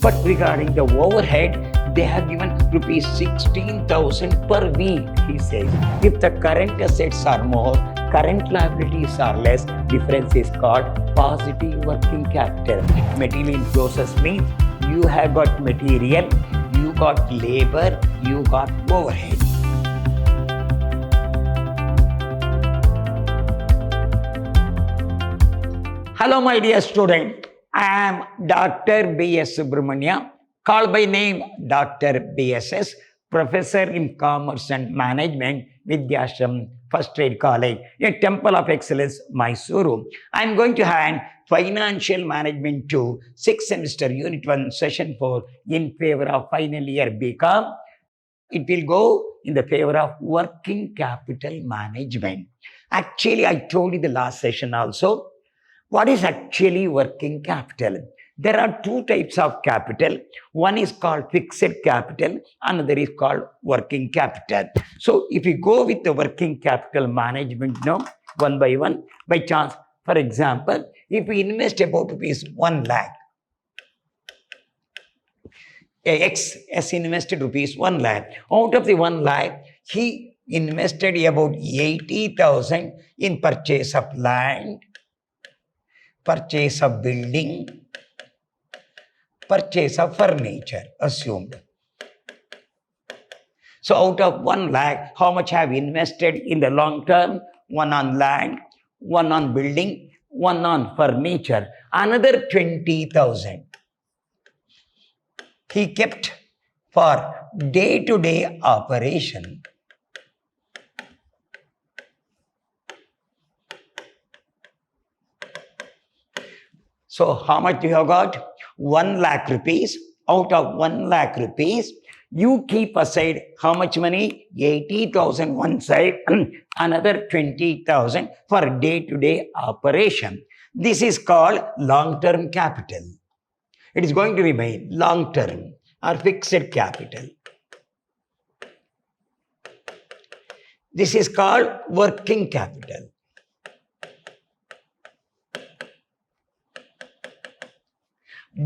But regarding the overhead, they have given rupees 16,000 per week, he says. If the current assets are more, current liabilities are less, difference is called positive working capital. Material inflows means you have got material, you got labor, you got overhead. Hello, my dear student. I am Dr. B.S. Subramania, called by name Dr. BSS, Professor in Commerce and Management, Vidyashram First Trade College, a Temple of Excellence, Mysuru. I am going to hand Financial Management 2, 6th semester, Unit 1, Session 4, in favor of final year BCom. It will go in the favor of working capital management. Actually, I told you the last session also. What is actually working capital? There are two types of capital. One is called fixed capital, another is called working capital. So if you go with the working capital management now, one by one, by chance, for example, if we invest about rupees 1 lakh, X has invested rupees 1 lakh. Out of the 1 lakh, he invested about 80,000 in purchase of land, purchase of building, purchase of furniture, assumed. So out of 1 lakh, how much have invested in the long term? 1 on land, 1 on building, 1 on furniture, another 20,000. He kept for day-to-day operation. So how much you have got? 1 lakh rupees. Out of 1 lakh rupees, you keep aside how much money? 80,000 one side, another 20,000 for day-to-day operation. This is called long-term capital. It is going to remain long-term or fixed capital. This is called working capital.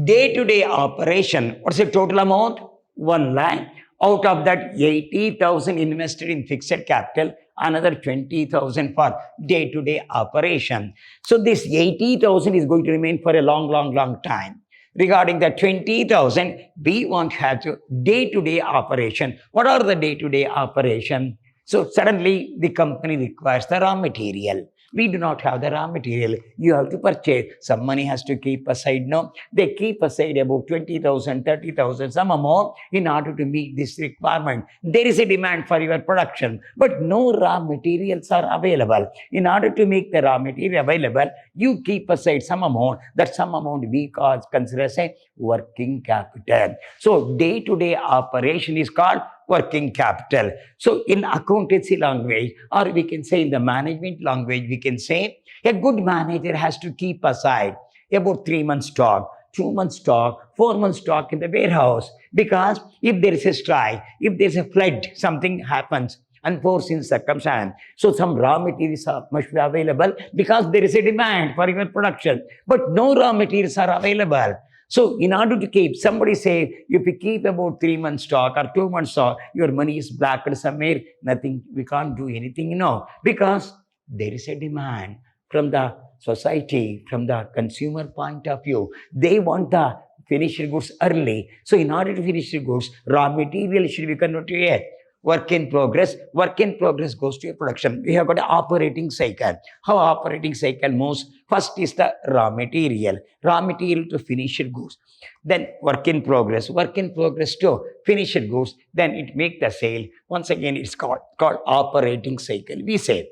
Day-to-day operation, what's the total amount? 1 lakh. Out of that, 80,000 invested in fixed capital, another 20,000 for day-to-day operation. So this 80,000 is going to remain for a long time. Regarding the 20,000, we want to have to day-to-day operation. What are the day-to-day operation? So suddenly the company requires the raw material. We do not have the raw material. You have to purchase. Some money has to keep aside. No, they keep aside about 20,000, 30,000, some amount in order to meet this requirement. There is a demand for your production, but no raw materials are available. In order to make the raw material available, you keep aside some amount. That some amount we consider as a working capital. So day-to-day operation is called working capital. So in accountancy language, or we can say in the management language, we can say a good manager has to keep aside about 3 months stock, 2 months stock, 4 months stock in the warehouse. Because if there is a strike, if there is a flood, something happens, unforeseen circumstance. So some raw materials must be available because there is a demand for your production. But no raw materials are available. So in order to keep, somebody say, if you keep about 3 months stock or 2 months stock, your money is blocked somewhere, nothing, we can't do anything, because there is a demand from the society, from the consumer point of view. They want the finished goods early. So in order to finish the goods, raw material should be converted to a work in progress. Work in progress goes to a production. We have got an operating cycle. How operating cycle moves? First is the raw material to finished goods. Then work in progress to finished goods. Then it make the sale. Once again, it's called operating cycle, we say.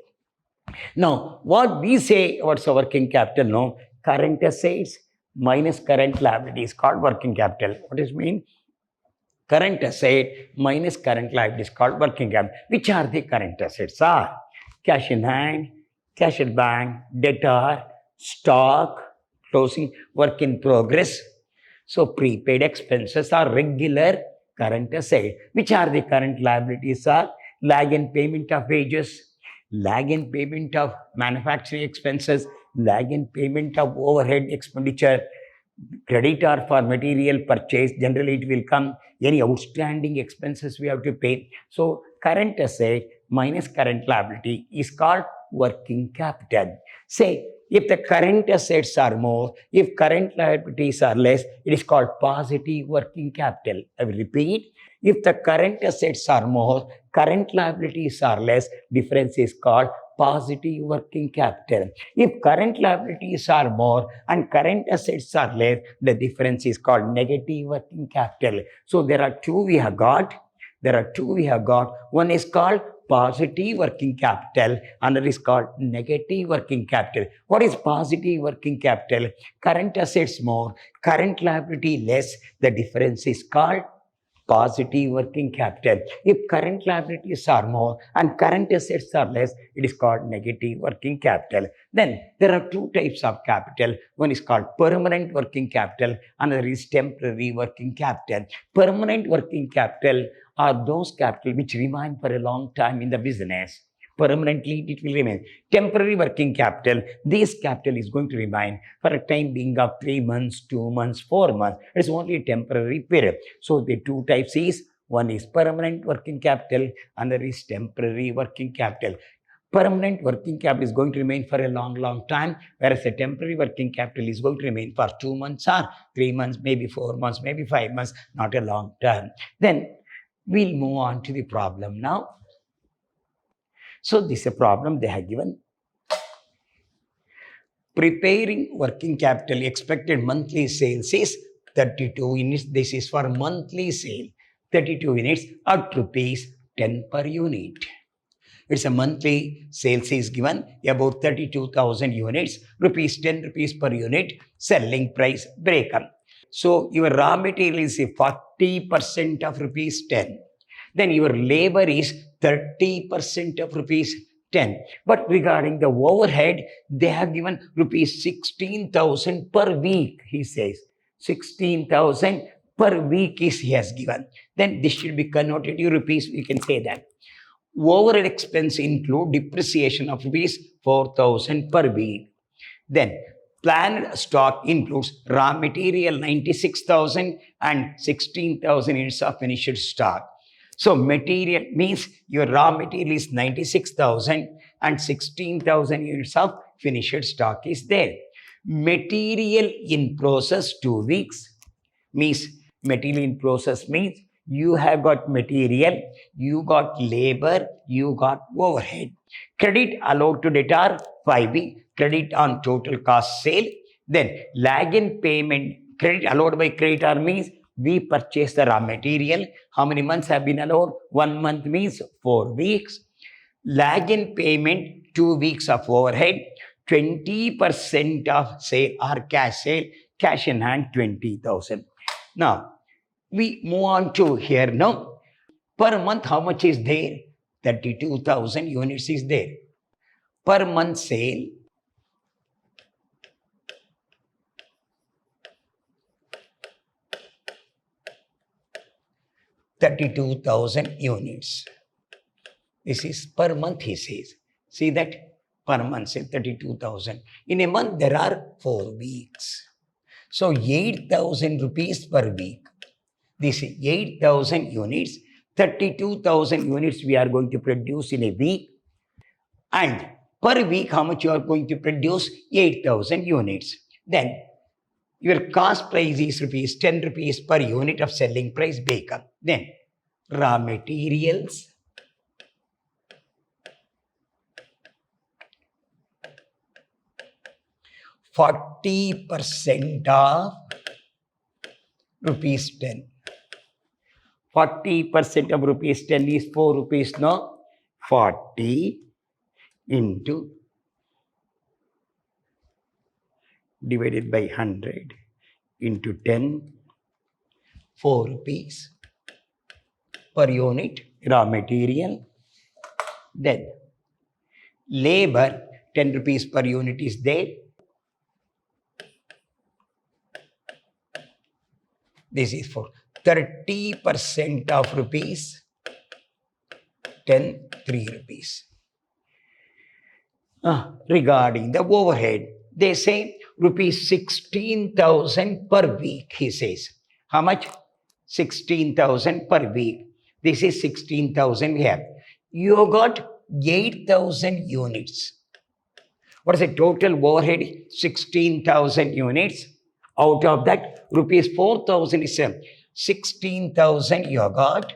Now, what we say, what's the working capital? No, current assets minus current liabilities called working capital. What does it mean? Current asset minus current liabilities called working capital. Which are the current assets? Are cash in hand, cash at bank, debtor, stock, closing, work in progress. So prepaid expenses are regular current asset. Which are the current liabilities? Are lag in payment of wages, lag in payment of manufacturing expenses, lag in payment of overhead expenditure, Creditor for material purchase, generally it will come any outstanding expenses we have to pay. So current asset minus current liability is called working capital. Say, if the current assets are more, if current liabilities are less, it is called positive working capital. I will repeat. If the current assets are more, current liabilities are less, difference is called positive working capital. If current liabilities are more and current assets are less, the difference is called negative working capital. So there are two we have got. One is called positive working capital, another is called negative working capital. What is positive working capital? Current assets more, current liability less, the difference is called positive working capital. If current liabilities are more and current assets are less, it is called negative working capital. Then there are two types of capital. One is called permanent working capital, another is temporary working capital. Permanent working capital are those capital which remain for a long time in the business. Permanently it will remain. Temporary working capital, this capital is going to remain for a time being of 3 months, 2 months, 4 months. It's only a temporary period. So the two types is, one is permanent working capital, another is temporary working capital. Permanent working capital is going to remain for a long, long time, whereas a temporary working capital is going to remain for 2 months or 3 months, maybe 4 months, maybe 5 months, not a long term. Then we'll move on to the problem now. So this is a problem they have given. Preparing working capital, expected monthly sales is 32 units. This is for monthly sale. 32 units at rupees 10 per unit. It's a monthly sales is given about 32,000 units, rupees 10 rupees per unit, selling price breakup. So your raw material is 40% of rupees 10. Then your labor is 30% of rupees 10. But regarding the overhead, they have given rupees 16,000 per week, he says. 16,000 per week is he has given. Then this should be converted to rupees, we can say that. Overhead expense include depreciation of rupees 4,000 per week. Then planned stock includes raw material 96,000 and 16,000 units of finished stock. So material means your raw material is 96,000 and 16,000 units of finished stock is there. Material in process 2 weeks means material in process means you have got material, you got labor, you got overhead. Credit allowed to debtor 5B, credit on total cost sale. Then lag in payment, credit allowed by creditor means we purchase the raw material. How many months have been allowed? 1 month means 4 weeks. Lag in payment, 2 weeks of overhead. 20% of sale or cash sale, cash in hand 20,000. Now, we move on to here now. Per month, how much is there? 32,000 units is there. Per month sale, 32,000 units. This is per month, he says. See that? Per month, say 32,000. In a month, there are 4 weeks. So 8,000 rupees per week. This is 8,000 units. 32,000 units we are going to produce in a week. And per week, how much you are going to produce? 8,000 units. Then your cost price is rupees 10 rupees per unit of selling price breakup. Then raw materials, %40 of rupees 10. 40% of rupees 10 is 4 rupees now. 40 into divided by 100 into 10, 4 rupees per unit raw material. Then labor 10 rupees per unit is there. This is for 30% of rupees 10, 3 rupees. Regarding the overhead, they say rupees 16,000 per week, he says. How much? 16,000 per week. This is 16,000 here. You got 8,000 units. What is the total overhead? 16,000 units. Out of that, rupees 4,000 is 16,000 you got.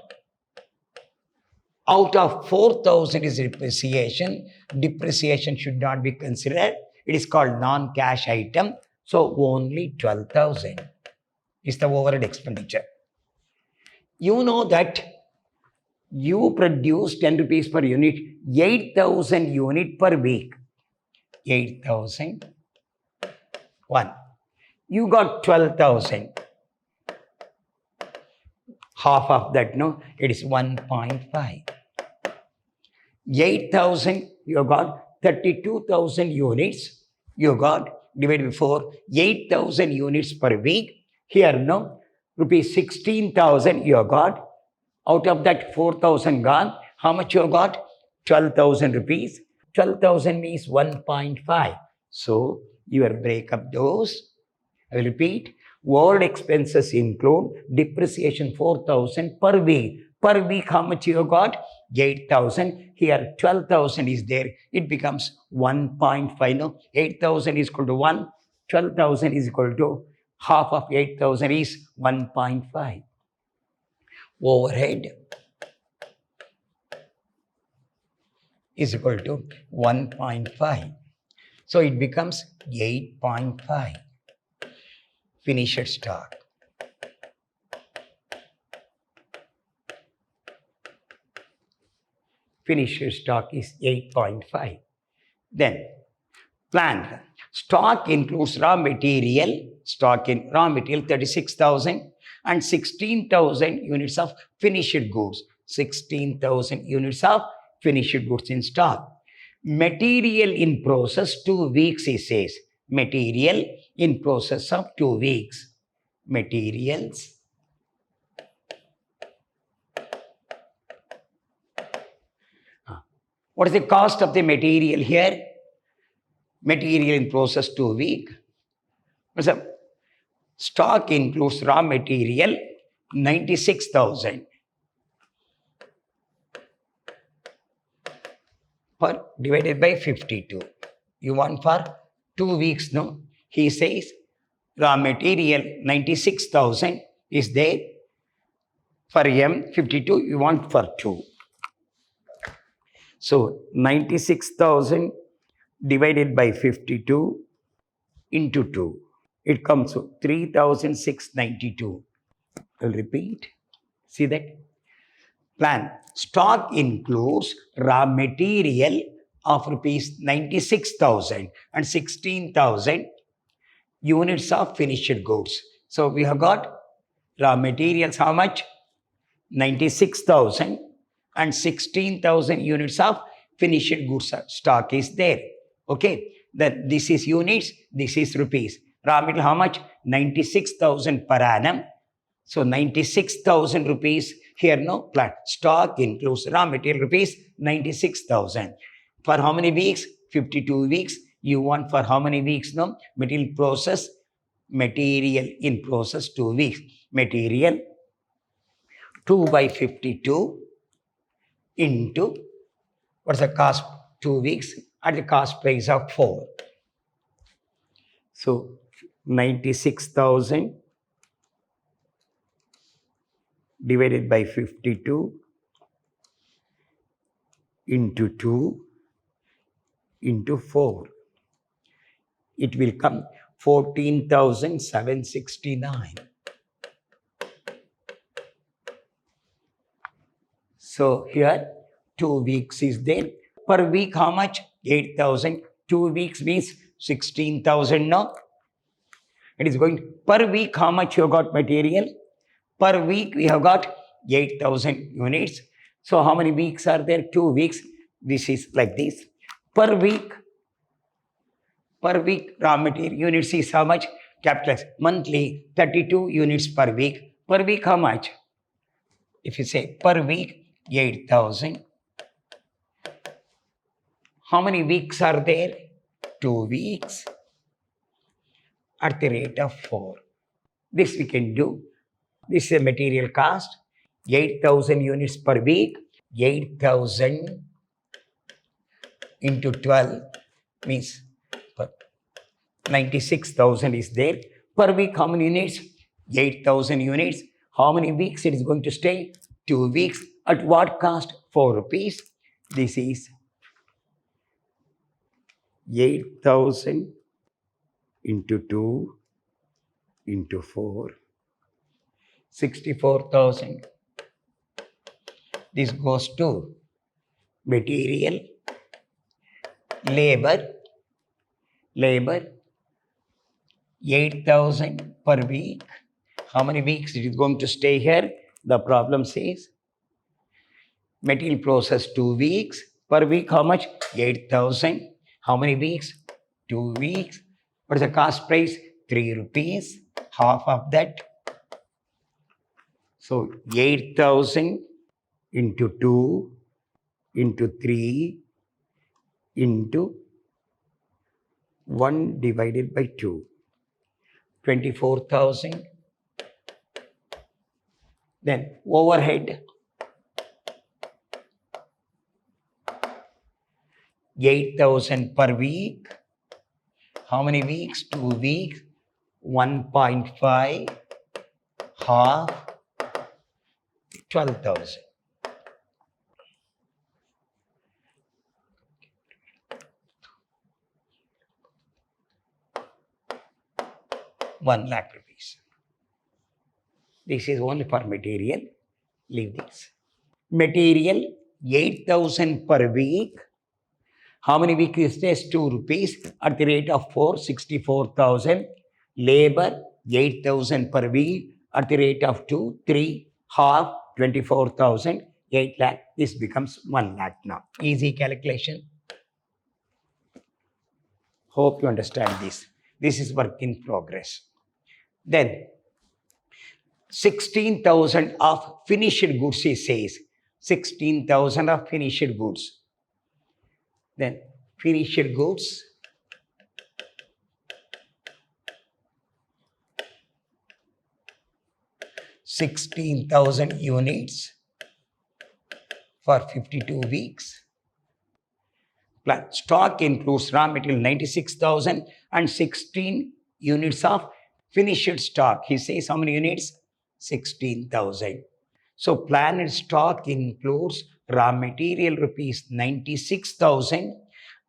Out of 4,000 is depreciation. Depreciation should not be considered. It is called non-cash item. So only 12,000 is the overhead expenditure. You know that you produce 10 rupees per unit, 8,000 unit per week. 8,000. 1. You got 12,000. Half of that, no, it is 1.5. 8,000, you got 32,000 units. You got divided by 4, 8,000 units per week. Here, no, rupees 16,000 you got. Out of that, 4,000 gone. How much you got? 12,000 rupees. 12,000 means 1.5. So, you will break up those. I will repeat. Overhead expenses include depreciation 4,000 per week. Per week, how much you got? 8,000. Here, 12,000 is there. It becomes 1.5. No, 8,000 is equal to 1. 12,000 is equal to half of 8,000 is 1.5. Overhead is equal to 1.5. So it becomes 8.5. Finished stock. Finished stock is 8.5. Then plant. Stock includes raw material. Stock in raw material 36,000 and 16,000 units of finished goods. 16,000 units of finished goods in stock. Material in process 2 weeks, he says. Material in process of 2 weeks. Materials what is the cost of the material here? Material in process 2 weeks. What's up? Stock includes raw material 96,000 per divided by 52. You want for 2 weeks, no? He says raw material 96,000 is there. For M 52, you want for 2. So 96,000 divided by 52 into 2. It comes to 3,692. I'll repeat. See that? Plan. Stock includes raw material of rupees 96,000 and 16,000 units of finished goods. So we have got raw materials how much? 96,000 and 16,000 units of finished goods stock is there. Okay, then this is units, this is rupees. Raw material how much? 96,000 per annum. So 96,000 rupees here, no, plant. Stock includes raw material rupees 96,000. For how many weeks? 52 weeks. You want for how many weeks? No, material process. Material in process 2 weeks. Material 2 by 52 into what's the cost? 2 weeks at the cost price of 4. So 96,000 divided by 52 into 2 into 4. It will come 14,769. So here 2 weeks is there. Per week how much? 8,000. 2 weeks means 16,000, no? It is going per week how much you got material? Per week we have got 8,000 units. So how many weeks are there? 2 weeks. This is like this. Per week raw material units is how much? Capitalized. Monthly 32 units per week. Per week how much? If you say per week 8,000. How many weeks are there? 2 weeks. at the rate of 4. This we can do. This is a material cost, 8,000 units per week. 8,000 into 12 means 96,000 is there. Per week, how many units? 8,000 units. How many weeks it is going to stay? 2 weeks. At what cost? 4 rupees. This is 8,000 into 2 into 4. 64,000. This goes to material, labor, 8,000 per week. How many weeks it is going to stay here? The problem says material process 2 weeks. Per week how much? 8,000. How many weeks? 2 weeks. What is the cost price? 3 rupees. Half of that. So 8,000 into 2 into 3 into 1 divided by 2. 24,000. Then overhead 8,000 per week. How many weeks? 2 weeks. 1.5 half 12,000. ₹1 lakh. This is only for material. Leave this. Material 8,000 per week. How many weeks is this? 2 rupees at the rate of 4, 64,000. Labor 8,000 per week at the rate of 2, 3, half 24,000, 8 lakh. This becomes 1 lakh now. Easy calculation. Hope you understand this. This is work in progress. Then 16,000 of finished goods, he says. 16,000 of finished goods. Then finished goods, $16,000 units for 52 weeks. Plus stock includes raw material 96,000 and 16 units of finished stock. He says how many units? 16,000. So planned stock includes raw material rupees 96,000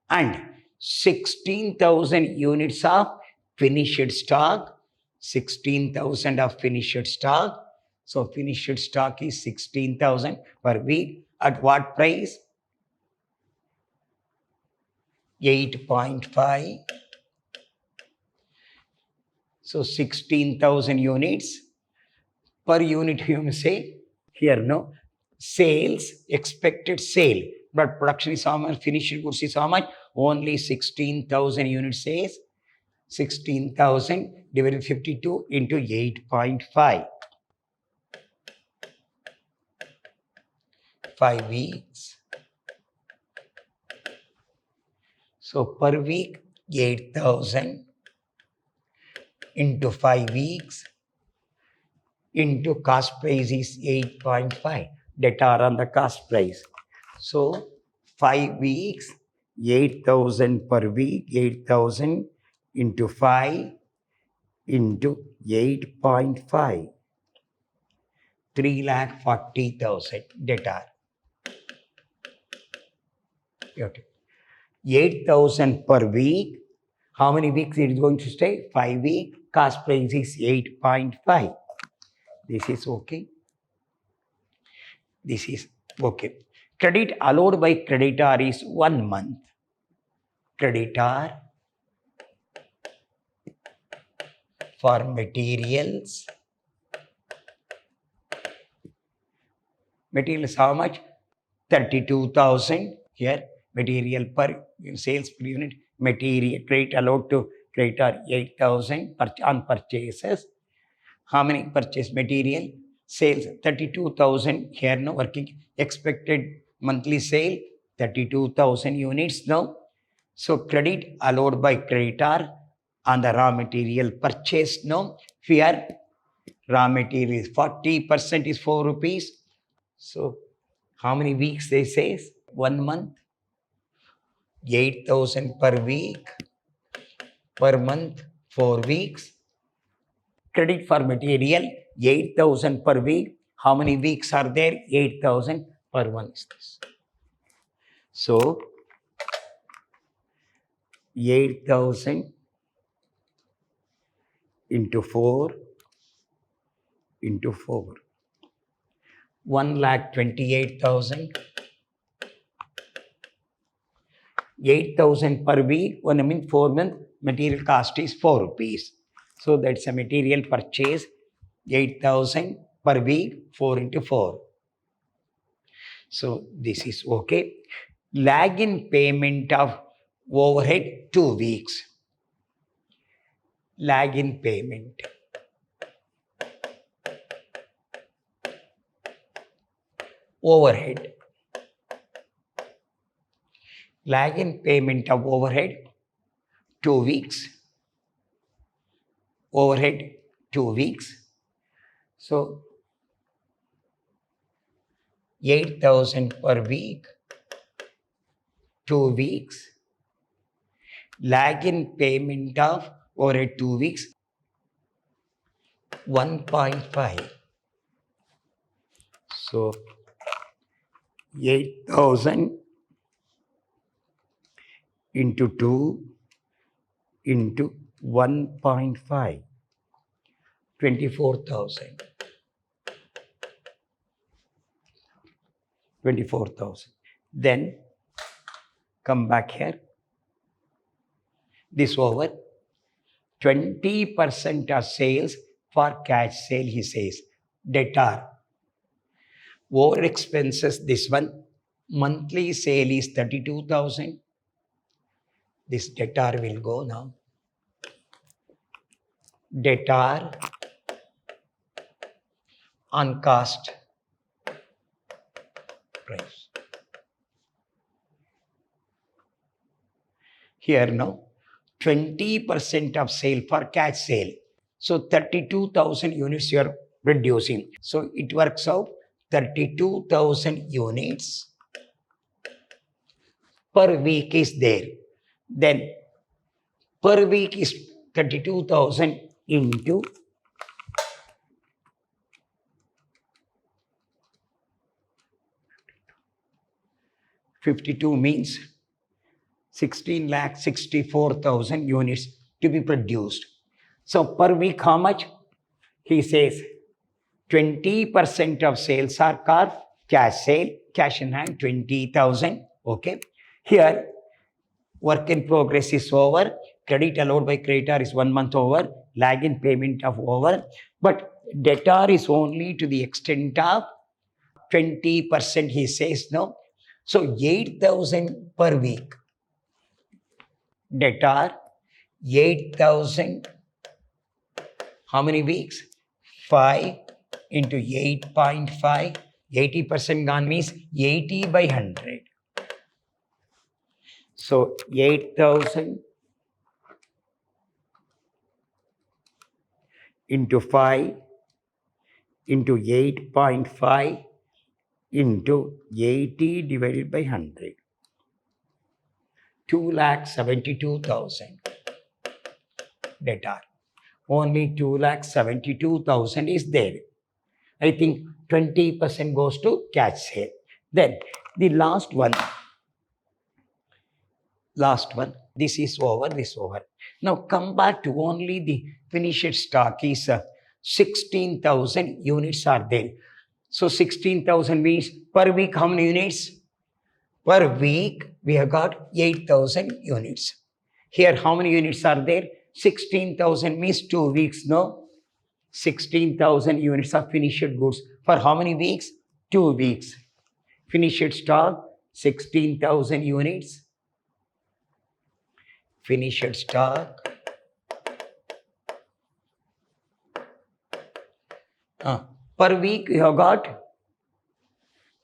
and 16,000 units of finished stock. 16,000 of finished stock. So finished stock is 16,000 per week. At what price? 8.5. So 16,000 units. Per unit you may say, here no, sales, expected sale. But production is how much? Finished goods is how much? Only 16,000 units says. 16,000 divided 52 into 8.5. 5 weeks. So per week 8,000 into 5 weeks into cost price is 8.5. Data are on the cost price. So 5 weeks, 8,000 per week, 8,000 into 5 into 8.5. 3,40,000 data. 8,000 per week. How many weeks it is going to stay? 5 weeks. Cost price is 8.5. This is okay. This is okay. Credit allowed by creditor is 1 month. Creditor for materials. Materials how much? 32,000 here. Material per sales per unit. Material credit allowed to creditor 8,000 on purchases. How many purchase material? Sales 32,000 here no working. Expected monthly sale 32,000 units now. So credit allowed by creditor on the raw material purchase. No, here raw material is 40% is 4 rupees. So how many weeks they say? 1 month. 8,000 per week, per month, 4 weeks. Credit for material, 8,000 per week. How many weeks are there? 8,000 per month is this. So 8,000 into 4 into 4. 1,28,000. 8,000 per week, 1 month, 4 month, material cost is 4 rupees. So that's a material purchase, 8,000 per week, 4 into 4. So this is okay. Lag in payment of overhead, 2 weeks. Lag in payment. Overhead. Lag in payment of overhead, 2 weeks. Overhead, 2 weeks. So 8,000 per week, 2 weeks. Lag in payment of overhead, 2 weeks, 1.5. So 8,000 into 2 into 1.5, 24,000. 24,000. Then come back here. This over 20% of sales for cash sale, he says. Debtor. Over expenses, this one. Monthly sale is 32,000. This debtor will go now. Debtor on cost price. Here now, 20% of sale for cash sale. So 32,000 units you are producing. So it works out 32,000 units per week is there. Then per week is 32,000 into 52 means 16,64,000 units to be produced. So per week how much? He says 20% of sales are car cash sale, cash in hand 20,000. Okay. Here work in progress is over. Credit allowed by creditor is 1 month over. Lag in payment of over. But debtor is only to the extent of 20%, he says no. So 8,000 per week. Debtor 8,000. How many weeks? 5 into 8.5. 80% gone means 80 by 100. So 8,000 into 5 into 8.5 into 80 divided by 100. 2,72,000 debtor. Only 2,72,000 is there. I think 20% goes to cash sale. Then the last one. This is over, this over. Now come back to only the finished stock is 16,000 units are there. So 16,000 means per week how many units? Per week we have got 8,000 units. Here how many units are there? 16,000 means 2 weeks, no? 16,000 units of finished goods. For how many weeks? 2 weeks. Finished stock 16,000 units. Finished stock. Per week you have got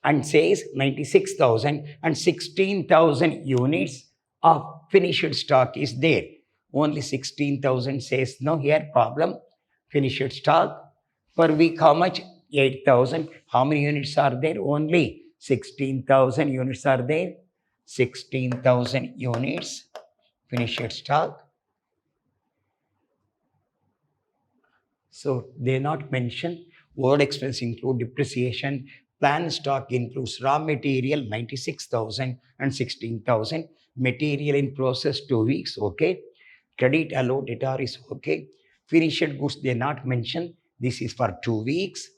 and says 96,000 and 16,000 units of finished stock is there. Only 16,000 says no. Here problem. Finished stock. Per week, how much? 8,000. How many units are there? Only 16,000 units are there. 16,000 units. Finished stock. So they not mention. Word expense include depreciation. Planned stock includes raw material 96,000 and 16,000. Material in process 2 weeks. Okay. Credit allowed debtor is okay. Finished goods they not mention. This is for 2 weeks.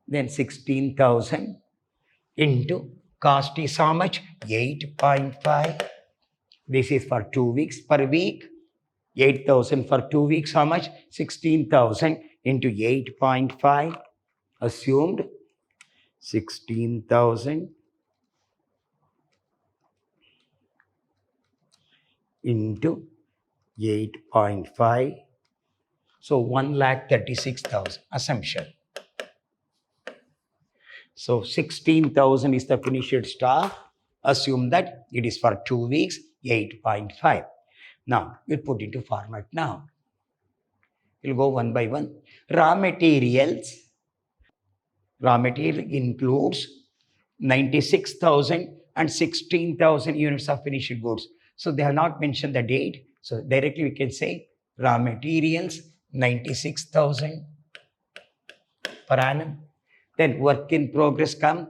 Then 16,000 into cost is how much? 8.5. This is for 2 weeks per week. 8,000 for 2 weeks. How much? 16,000 into 8.5. Assumed 16,000 into 8.5. So 1,36,000 assumption. So 16,000 is the finished stock. Assume that it is for 2 weeks, 8.5. Now, we'll put into format now. We'll go one by one. Raw materials. Raw material includes 96,000 and 16,000 units of finished goods. So they have not mentioned the date. So directly we can say raw materials 96,000 per annum. Then work in progress come.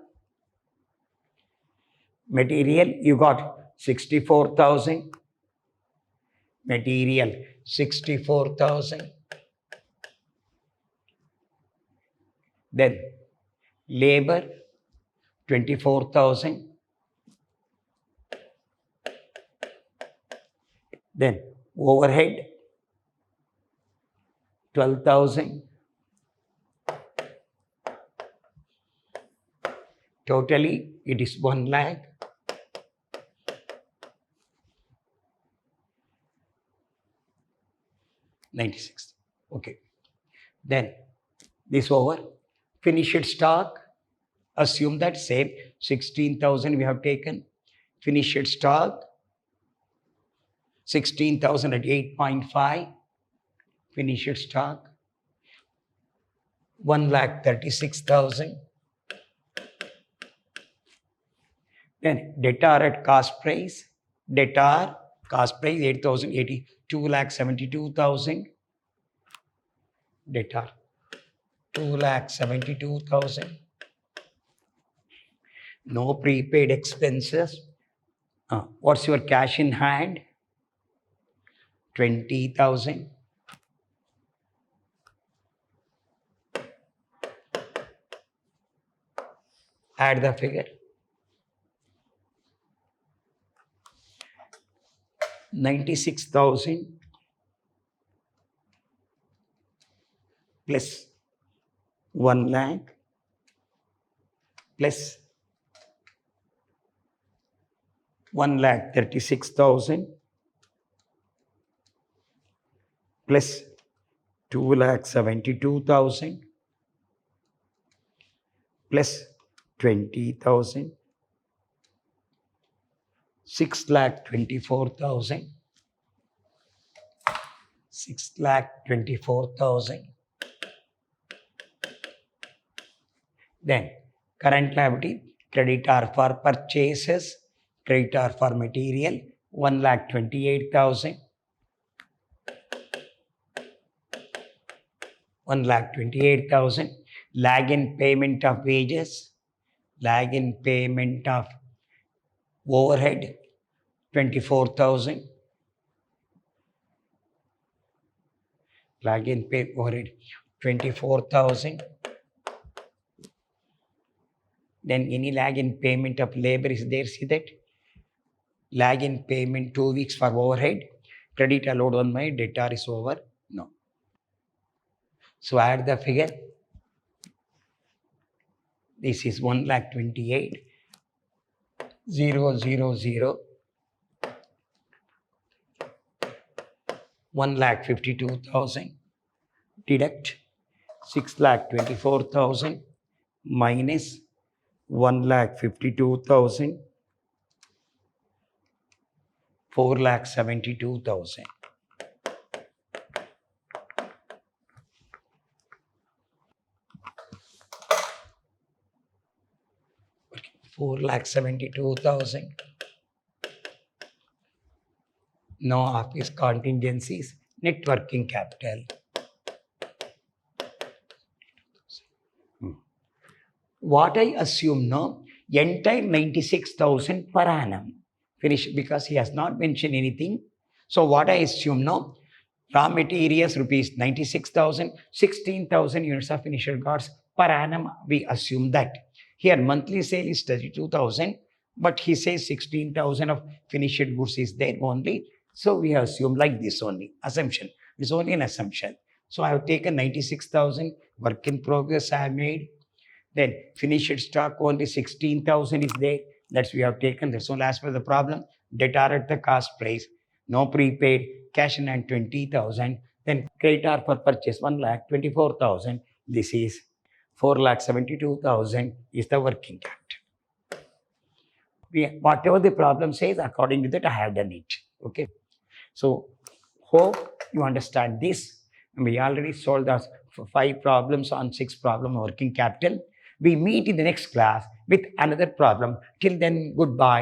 Material you got 64,000. Material 64,000. Then labor 24,000. Then overhead 12,000. Totally it is 1 lakh. $96,000. Okay. Then this over. Finished stock. Assume that same 16,000 we have taken. Finished stock 16,000 at 8.5. Finished stock 1,36,000. Then debtor at cost price. Debtor cost price 8,080. 2,72,000. Debtor 2,72,000. No prepaid expenses. What's your cash in hand? 20,000. Add the figure. 96,000 plus 1 lakh plus 1,36,000 plus 2,72,000 plus 20,000. 6,24,000. 6,24,000. Then current liability, creditor for purchases, creditor for material, 1,28,000. 1,28,000. Lag in payment of wages, lag in payment of overhead, 24,000. Lag in pay overhead, 24,000. Then any lag in payment of labor is there, see that? Lag in payment 2 weeks for overhead. Credit allowed on my debtor is over. No. So add the figure. This is 1,28,000. 1,52,000. Deduct 6,24,000 minus 1,52,000. 4,72,000. 4,72,000. No office contingencies. Net working capital. What I assume now, entire 96,000 per annum. Finish, because he has not mentioned anything. So what I assume now, raw materials rupees 96,000, 16,000 units of finished goods per annum. We assume that. Here monthly sale is 32,000, but he says 16,000 of finished goods is there only. So we assume like this only. Assumption. It's only an assumption. So I have taken 96,000 work in progress I have made. Then finished stock only 16,000 is there. That's we have taken. That's only as per the problem. Debtor at the cost price. No prepaid. Cash in hand 20,000. Then creditor for purchase 1,24,000. This is 4,72,000 is the working capital. Whatever the problem says, according to that, I have done it. Okay. So hope you understand this. We already solved the 5 problems on 6 problem working capital. We meet in the next class with another problem. Till then, goodbye.